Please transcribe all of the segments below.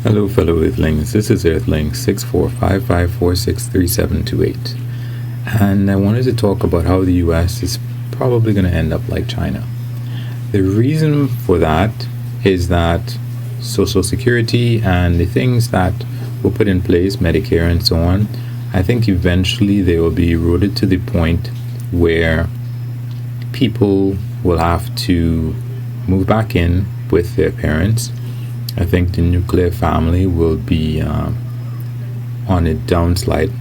Hello, fellow Earthlings. This is Earthling 6455463728, and I wanted to talk about how the US is probably going to end up like China. The reason for that is that Social Security and the things that were put in place, Medicare and so on, I think eventually they will be eroded to the point where people will have to move back in with their parents. I think the nuclear family will be on a downslide,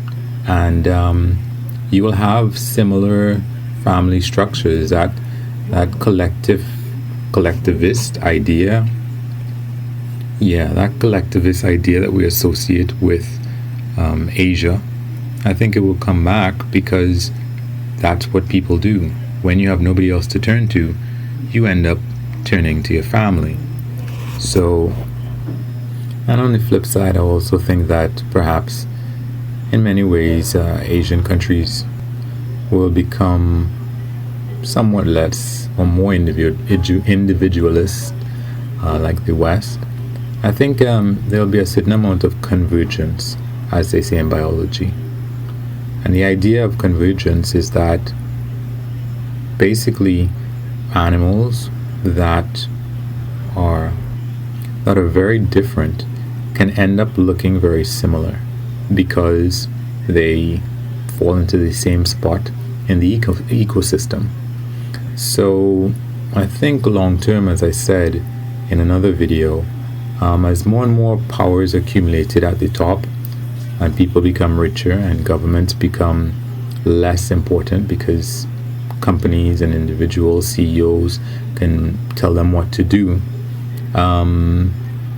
and you will have similar family structures. That collectivist idea, that collectivist idea that we associate with Asia, I think it will come back because that's what people do. When you have nobody else to turn to, you end up turning to your family. So, and on the flip side, I also think that perhaps in many ways Asian countries will become somewhat less or more individualist like the West. I think there'll be a certain amount of convergence, as they say in biology. And the idea of convergence is that basically animals that are very different can end up looking very similar because they fall into the same spot in the ecosystem. So I think long term, as I said in another video, as more and more power is accumulated at the top and people become richer and governments become less important because companies and individual CEOs can tell them what to do,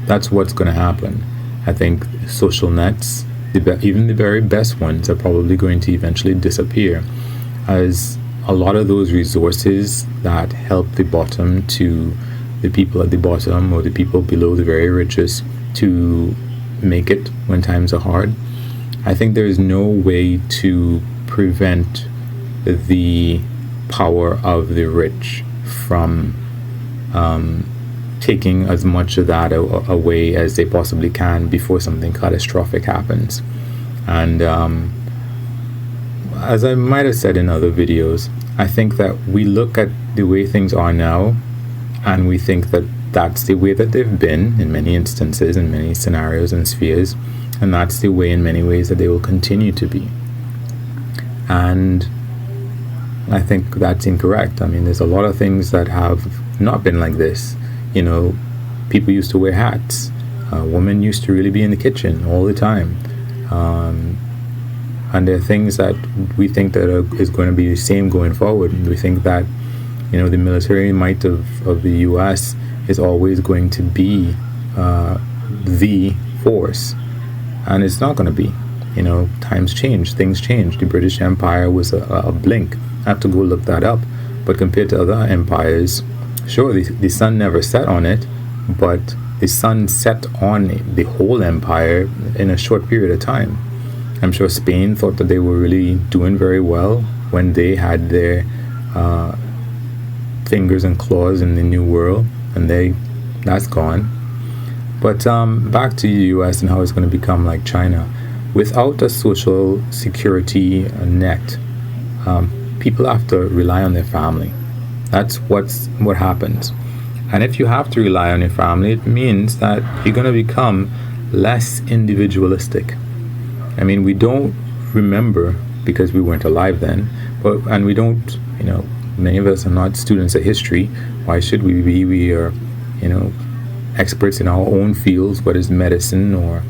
that's what's going to happen. I think social nets, even the very best ones, are probably going to eventually disappear, as a lot of those resources that help the bottom to the people at the bottom or the people below the very richest to make it when times are hard. I think there is no way to prevent the power of the rich from taking as much of that away as they possibly can before something catastrophic happens. And as I might have said in other videos, I think that we look at the way things are now and we think that that's the way that they've been in many instances, in many scenarios and spheres, and that's the way in many ways that they will continue to be. And I think that's incorrect. I mean, there's a lot of things that have not been like this. You know, people used to wear hats. Women used to really be in the kitchen all the time. And there are things that we think that is going to be the same going forward. We think that, the military might of the US is always going to be the force. And it's not going to be. Times change, things change. The British Empire was a blink. I have to go look that up. But compared to other empires, sure, the sun never set on it, but the sun set on the whole empire in a short period of time. I'm sure Spain thought that they were really doing very well when they had their fingers and claws in the New World, and that's gone. But back to the US and how it's going to become like China. Without a social security net, people have to rely on their family. That's what happens. And if you have to rely on your family, it means that you're going to become less individualistic. I mean, we don't remember because we weren't alive then, and we don't, many of us are not students of history. Why should we be? We are, experts in our own fields, whether it's medicine or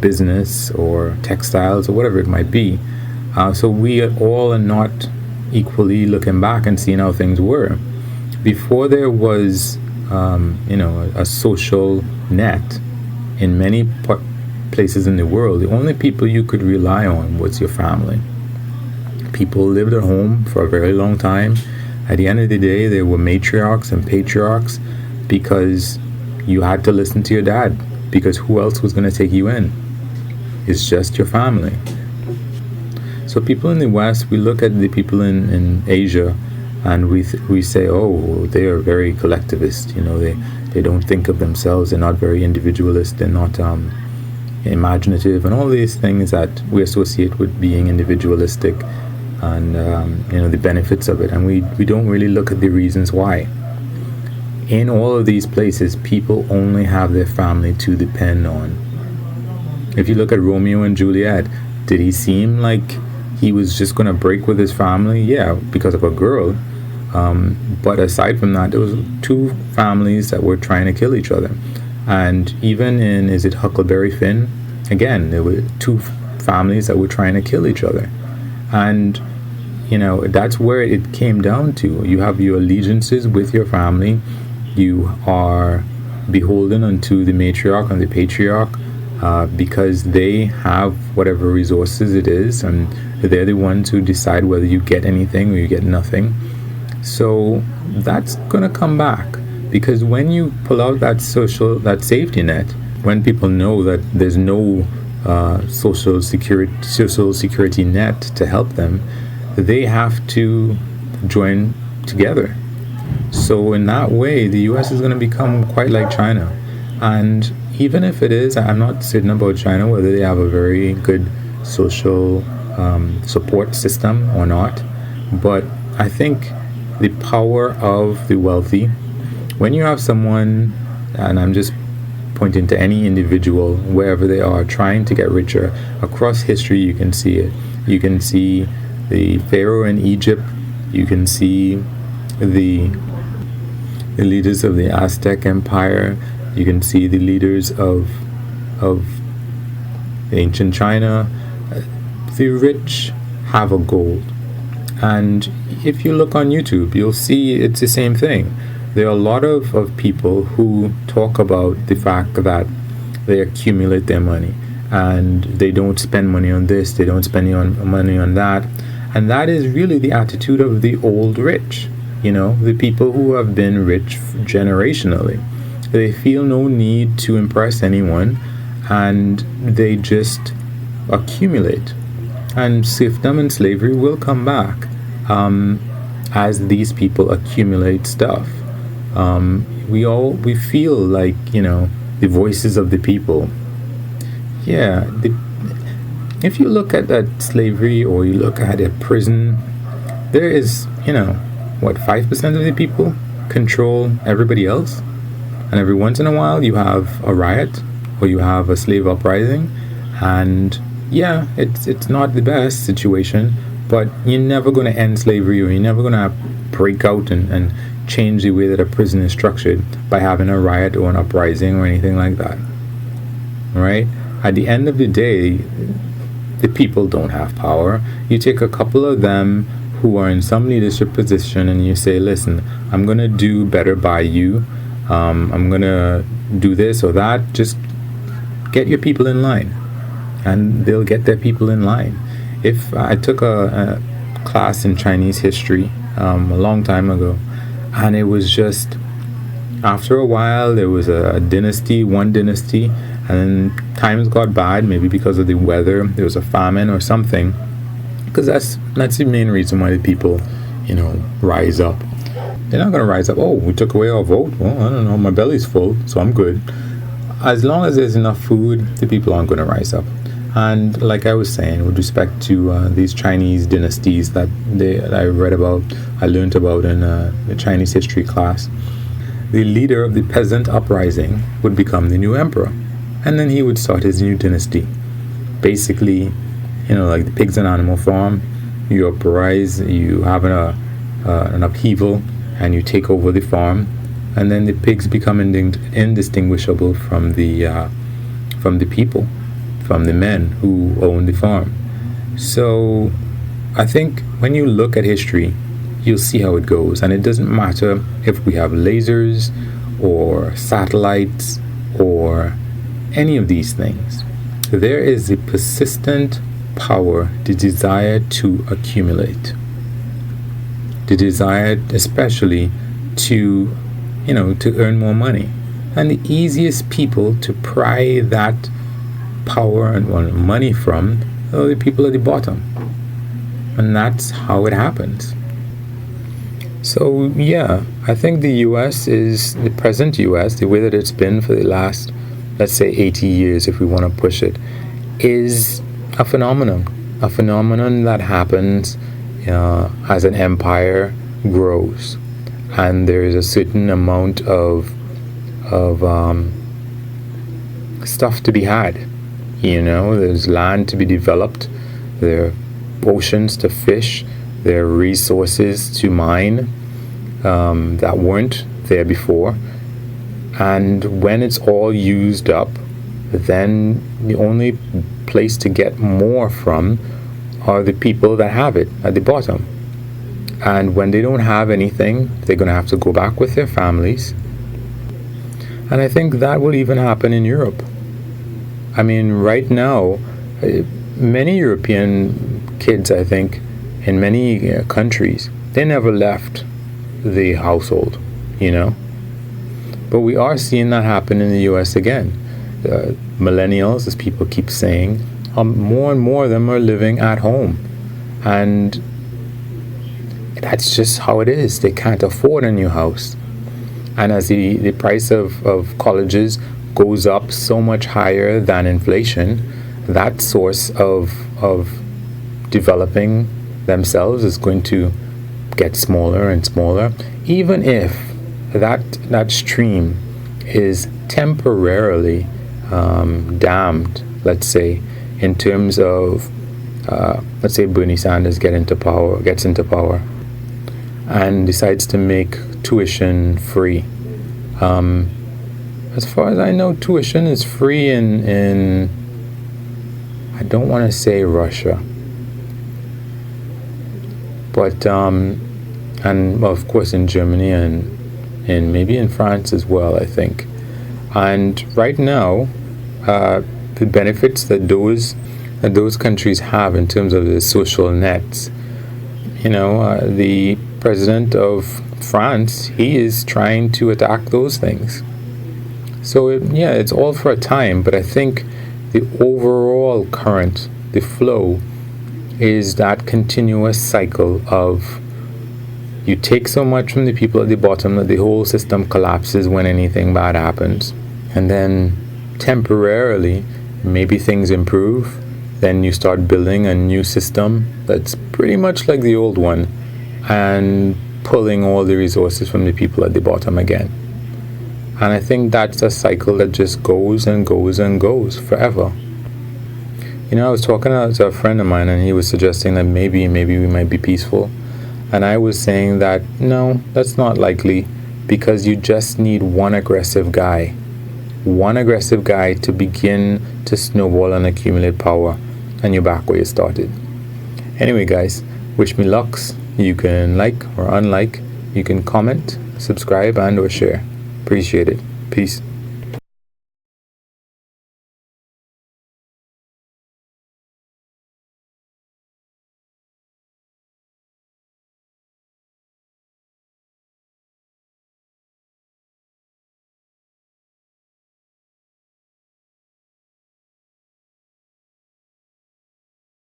business or textiles or whatever it might be. So we all are not equally looking back and seeing how things were. Before there was, a social net in many places in the world, the only people you could rely on was your family. People lived at home for a very long time. At the end of the day, there were matriarchs and patriarchs because you had to listen to your dad, because who else was going to take you in? It's just your family. So people in the West, we look at the people in Asia and we say, oh, they are very collectivist. They're They don't think of themselves. They're not very individualist. They're not imaginative, and all these things that we associate with being individualistic, and the benefits of it. And we don't really look at the reasons why. In all of these places, people only have their family to depend on. If you look at Romeo and Juliet, did he seem like he was just going to break with his family? Yeah, because of a girl. But aside from that, there was two families that were trying to kill each other. And even in, is it Huckleberry Finn? Again, there were two families that were trying to kill each other. And, that's where it came down to. You have your allegiances with your family. You are beholden unto the matriarch and the patriarch because they have whatever resources it is, and they're the ones who decide whether you get anything or you get nothing. So that's going to come back, because when you pull out that safety net, when people know that there's no social security net to help them, they have to join together. So in that way, the US is going to become quite like China. And even if it is, I'm not certain about China, whether they have a very good social support system or not. But I think the power of the wealthy, when you have someone, and I'm just pointing to any individual, wherever they are, trying to get richer, across history you can see it. You can see the Pharaoh in Egypt. You can see the leaders of the Aztec Empire. You can see the leaders of ancient China. The rich have a goal. And if you look on YouTube, you'll see it's the same thing. There are a lot of people who talk about the fact that they accumulate their money and they don't spend money on this, they don't spend money on that. And that is really the attitude of the old rich. The people who have been rich generationally. They feel no need to impress anyone, and they just accumulate. And serfdom and slavery will come back as these people accumulate stuff. We feel like, the voices of the people. Yeah, if you look at that slavery, or you look at a prison, there is, 5% of the people control everybody else? And every once in a while you have a riot, or you have a slave uprising, and yeah, it's not the best situation, but you're never going to end slavery, or you're never going to break out and change the way that a prison is structured by having a riot or an uprising or anything like that. Right? At the end of the day, the people don't have power. You take a couple of them who are in some leadership position, and you say, listen, I'm going to do better by you. I'm going to do this or that. Just get your people in line, and they'll get their people in line. If I took a class in Chinese history a long time ago, and it was just, after a while, there was one dynasty, and then times got bad, maybe because of the weather. There was a famine or something, because that's the main reason why the people, rise up. They're not going to rise up, oh, we took away our vote. Well, I don't know, my belly's full, so I'm good. As long as there's enough food, the people aren't going to rise up. And like I was saying, with respect to these Chinese dynasties that I learned about in the Chinese history class, the leader of the peasant uprising would become the new emperor. And then he would start his new dynasty. Basically, like the pigs and animal farm, you uprise, you have an upheaval, and you take over the farm, and then the pigs become indistinguishable from the people, from the men who own the farm. So I think when you look at history, you'll see how it goes, and it doesn't matter if we have lasers or satellites or any of these things. There is a persistent power, the desire to accumulate, the desire especially to earn more money. And the easiest people to pry that power and money from are the people at the bottom. And that's how it happens. So, yeah, I think the US is the present US, the way that it's been for the last, let's say, 80 years, if we want to push it, is a phenomenon that happens as an empire grows, and there is a certain amount of stuff to be had. There's land to be developed, there are oceans to fish, there are resources to mine that weren't there before. And when it's all used up, then the only place to get more from are the people that have it at the bottom. And when they don't have anything, they're going to have to go back with their families. And I think that will even happen in Europe. I mean, right now, many European kids, I think, in many countries, they never left the household, But we are seeing that happen in the US again. Millennials, as people keep saying, more and more of them are living at home. And that's just how it is. They can't afford a new house. And as the price of colleges goes up so much higher than inflation, that source of developing themselves is going to get smaller and smaller, even if that stream is temporarily dammed, let's say, in terms of let's say Bernie Sanders gets into power and decides to make tuition free. As far as I know, tuition is free in I don't want to say Russia, but and well, of course in Germany and maybe in France as well, I think. And right now, the benefits that those countries have in terms of the social nets, the president of France, he is trying to attack those things. So it's all for a time, but I think the overall current, the flow, is that continuous cycle of you take so much from the people at the bottom that the whole system collapses when anything bad happens. And then temporarily, maybe things improve. Then you start building a new system that's pretty much like the old one and pulling all the resources from the people at the bottom again. And I think that's a cycle that just goes and goes and goes forever. I was talking to a friend of mine, and he was suggesting that maybe we might be peaceful. And I was saying that, no, that's not likely, because you just need one aggressive guy to begin to snowball and accumulate power, and you're back where you started. Anyway, guys, wish me lucks. You can like or unlike. You can comment, subscribe, and or share. Appreciate it. Peace.